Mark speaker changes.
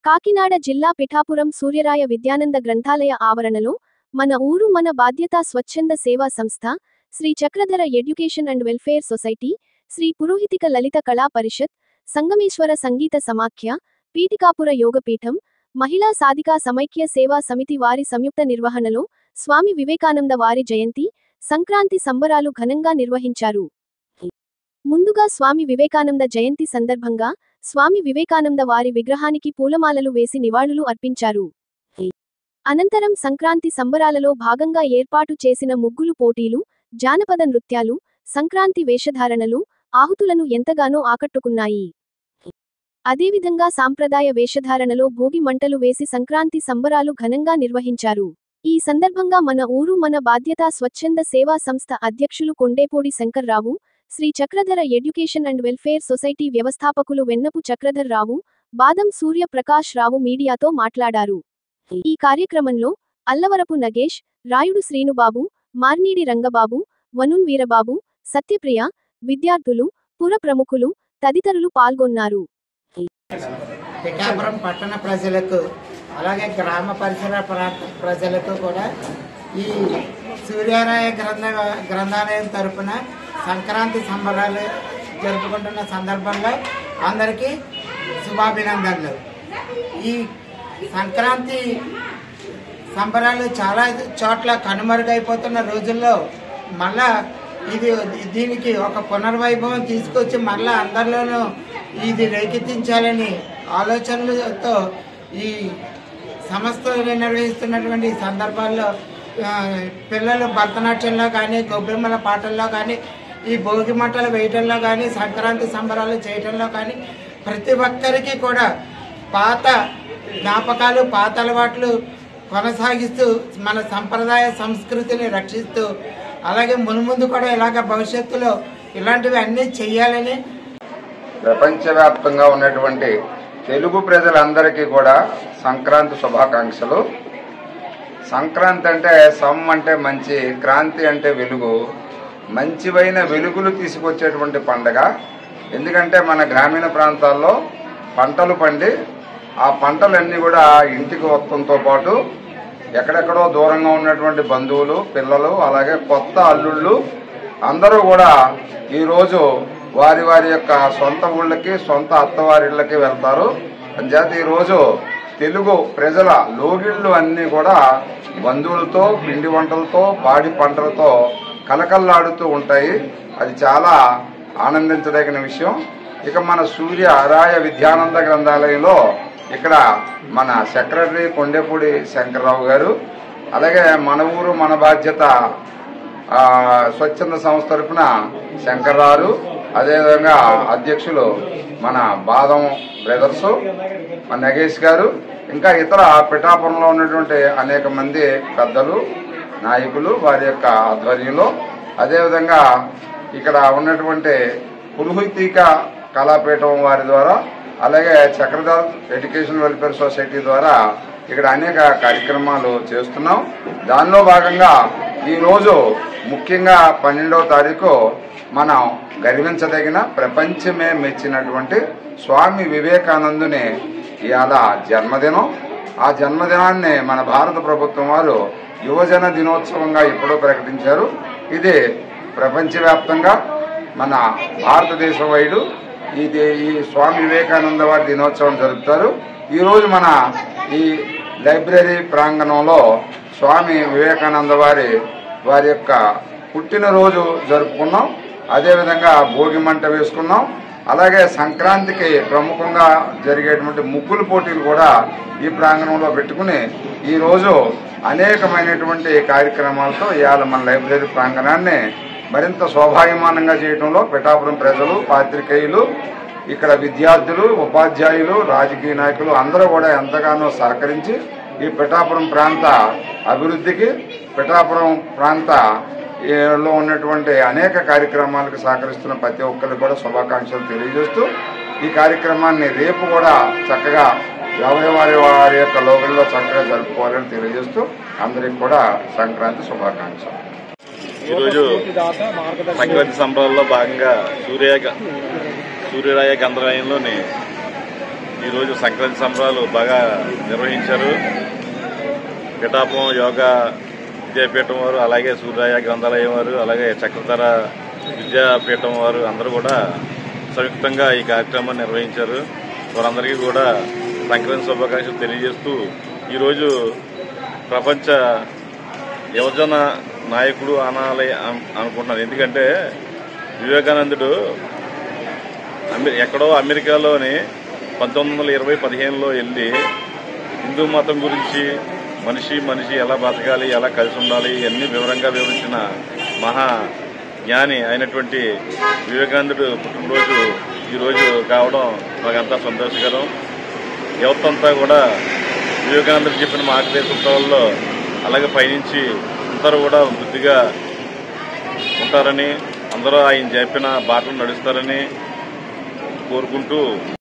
Speaker 1: కాకినాడ జిల్లా పిఠాపురం సూర్యరాయ విద్యానంద గ్రంథాలయ ఆవరణలో మన ఊరు మన బాధ్యత స్వచ్ఛంద సేవా సంస్థ, Shri Chakradhara education and welfare society, Shri Purohitika Lalitha Kala Parishat, Sangameshwara సంగీత సమాఖ్య, పీఠికాపుర యోగపీఠం, మహిళా సాధికా సమైక్య సేవా సమితి వారి సంయుక్త నిర్వహణలో స్వామి వివేకానంద వారి జయంతి, సంక్రాంతి సంబరాలు ఘనంగా నిర్వహించారు. ముందుగా స్వామి వివేకానంద జయంతి సందర్భంగా స్వామి వివేకానంద వారి విగ్రహానికి పూలమాలలు వేసి నివాళులు అర్పించారు. అనంతరం సంక్రాంతి సంబరాలలో భాగంగా ఏర్పాటు చేసిన ముగ్గులు పోటీలు, జానపద నృత్యాలు, సంక్రాంతి వేషధారణలు ఆహుతులను ఎంతగానో ఆకట్టుకున్నాయి. అదేవిధంగా సాంప్రదాయ వేషధారణలో భోగి మంటలు వేసి సంక్రాంతి సంబరాలు ఘనంగా నిర్వహించారు. ఈ సందర్భంగా మన ఊరు మన బాధ్యత స్వచ్ఛంద సేవా సంస్థ అధ్యక్షులు Kondepudi Shankarrao, Shri Chakradhara education and welfare society వ్యవస్థాపకులు వెన్నపు చక్రధర్ రావు, బాదం సూర్య ప్రకాష్ రావు మీడియాతో మాట్లాడారు. ఈ కార్యక్రమంలో అల్లవరపు నగేష్, రాయుడు శ్రీనుబాబు, మార్నీడి రంగబాబు, వనున్ వీరబాబు, సత్యప్రియ, విద్యార్థులు, పుర ప్రముఖులు తదితరులు పాల్గొన్నారు.
Speaker 2: పిఠాపురం పట్టణ ప్రజలకు అలాగే గ్రామ పరిసర ప్రాంత ప్రజలకు కూడా ఈ సూర్యరాయ గ్రంథాలయం తరపున సంక్రాంతి సంబరాలు జరుపుకుంటున్న సందర్భంలో అందరికీ శుభాభినందనలు. ఈ సంక్రాంతి సంబరాలు చాలా చోట్ల కనుమరుగైపోతున్న రోజుల్లో మళ్ళా దీనికి ఒక పునర్వైభవం తీసుకొచ్చి మళ్ళా అందరిలోనూ ఇది రేకెత్తించాలని ఆలోచనలతో ఈ సంస్థలు నిర్వహిస్తున్నటువంటి సందర్భాల్లో పిల్లలు భరతనాట్యంలో కానీ, గొబ్బెమ్మల పాటల్లో కానీ, ఈ భోగి మంటలు వేయటంలో కానీ, సంక్రాంతి సంబరాలు చేయటంలో కానీ ప్రతి ఒక్కరికి కూడా పాత జ్ఞాపకాలు, పాత అలవాట్లు కొనసాగిస్తూ మన సంప్రదాయ సంస్కృతిని రక్షిస్తూ అలాగే మున్ముందు కూడా ఇలాగ భవిష్యత్తులో ఇలాంటివి అన్నీ చెయ్యాలని
Speaker 3: ప్రపంచవ్యాప్తంగా ఉన్నటువంటి తెలుగు ప్రజలందరికీ కూడా సంక్రాంతి శుభాకాంక్షలు. సంక్రాంతి అంటే సమ్ అంటే మంచి, క్రాంతి అంటే వెలుగు, మంచివైన వెలుగులు తీసుకొచ్చేటువంటి పండగ. ఎందుకంటే మన గ్రామీణ ప్రాంతాల్లో పంటలు పండి ఆ పంటలన్నీ కూడా ఇంటికి వస్తుంతో పాటు ఎక్కడెక్కడో దూరంగా ఉన్నటువంటి బంధువులు, పిల్లలు, అలాగే కొత్త అల్లుళ్ళు అందరూ కూడా ఈరోజు వారి వారి యొక్క సొంత ఊళ్ళకి, సొంత అత్తవారిళ్ళకి వెళ్తారు. అంచేత ఈరోజు తెలుగు ప్రజల లోగిళ్ళు అన్నీ కూడా బంధువులతో, పిండి వంటలతో, పాడి పంటలతో కలకల్లాడుతూ ఉంటాయి. అది చాలా ఆనందించదగిన విషయం. ఇక మన సూర్యరాయ విద్యానంద గ్రంథాలయంలో ఇక్కడ మన సెక్రటరీ కొండేపూడి శంకర్రావు గారు, అలాగే మన ఊరు మన బాధ్యత స్వచ్ఛంద సంస్థ తరఫున శంకర్రావు, అదేవిధంగా అధ్యక్షులు మన బాదం బ్రదర్స్, మన నగేష్ గారు, ఇంకా ఇతర పిఠాపురంలో ఉన్నటువంటి అనేక మంది పెద్దలు, నాయకులు వారి యొక్క ఆధ్వర్యంలో, అదేవిధంగా ఇక్కడ ఉన్నటువంటి పురోహితిక కళాపీఠం వారి ద్వారా, అలాగే చక్రధర ఎడ్యుకేషన్ వెల్ఫేర్ సొసైటీ ద్వారా ఇక్కడ అనేక కార్యక్రమాలు చేస్తున్నాం. దానిలో భాగంగా ఈరోజు ముఖ్యంగా 12వ తారీఖు మనం గర్వించదగిన, ప్రపంచమే మెచ్చినటువంటి స్వామి వివేకానందుని ఇవాళ జన్మదినం. ఆ జన్మదినాన్ని మన భారత ప్రభుత్వం వారు యువజన దినోత్సవంగా ఎప్పుడో ప్రకటించారు. ఇది ప్రపంచవ్యాప్తంగా మన భారతదేశం వైడు ఈ స్వామి వివేకానంద వారి దినోత్సవం జరుపుతారు. ఈరోజు మన ఈ లైబ్రరీ ప్రాంగణంలో స్వామి వివేకానంద వారి యొక్క పుట్టినరోజు జరుపుకున్నాం. అదేవిధంగా భోగి మంట వేసుకున్నాం. అలాగే సంక్రాంతికి ప్రముఖంగా జరిగేటువంటి ముగ్గుల పోటీలు కూడా ఈ ప్రాంగణంలో పెట్టుకుని ఈరోజు అనేకమైనటువంటి కార్యక్రమాలతో ఇవాళ మన లైబ్రరీ ప్రాంగణాన్ని మరింత శోభాయమానంగా చేయడంలో పిఠాపురం ప్రజలు, పాత్రికేయులు, ఇక్కడ విద్యార్థులు, ఉపాధ్యాయులు, రాజకీయ నాయకులు అందరూ కూడా ఎంతగానో సహకరించి ఈ పిఠాపురం ప్రాంత అభివృద్ధికి, పిఠాపురం ప్రాంతలో ఉన్నటువంటి అనేక కార్యక్రమాలకు సహకరిస్తున్న ప్రతి ఒక్కరికి కూడా శుభాకాంక్షలు తెలియజేస్తూ ఈ కార్యక్రమాన్ని రేపు కూడా చక్కగా వారి యొక్క లోగల్లో చక్కగా జరుపుకోవాలని తెలియజేస్తూ అందరికి కూడా సంక్రాంతి శుభాకాంక్షలు.
Speaker 4: ఈరోజు సంక్రాంతి సంబరాల్లో భాగంగా సూర్యరాయ గ్రంథాలయంలోని ఈరోజు సంక్రాంతి సంబరాలు బాగా నిర్వహించారు. పిఠాపురం యోగా విద్యాపీఠం వారు, అలాగే సూర్యరాయ గ్రంథాలయం వారు, అలాగే చక్రధర విద్యాపీఠం వారు అందరూ కూడా సంయుక్తంగా ఈ కార్యక్రమాన్ని నిర్వహించారు. వారందరికీ కూడా సంక్రాంతి శుభాకాంక్షలు తెలియజేస్తూ ఈరోజు ప్రపంచ యువజన నాయకుడు అనాలి అనుకుంటున్నాను. ఎందుకంటే వివేకానందుడు ఎక్కడో అమెరికాలోని 1915లో వెళ్ళి హిందూ మతం గురించి మనిషి ఎలా బతకాలి, ఎలా కలిసి ఉండాలి ఇవన్నీ వివరంగా వివరించిన మహా జ్ఞాని అయినటువంటి వివేకానందుడు పుట్టినరోజు ఈరోజు కావడం మాకంతా సంతోషకరం. యువతంతా కూడా వివేకానందుడు చెప్పిన మార్గదర్శకాలలో అలాగే పయనించి అందరూ కూడా వృద్ధిగా ఉంటారని, అందరూ ఆయన చెప్పిన బాటలు నడుస్తారని కోరుకుంటూ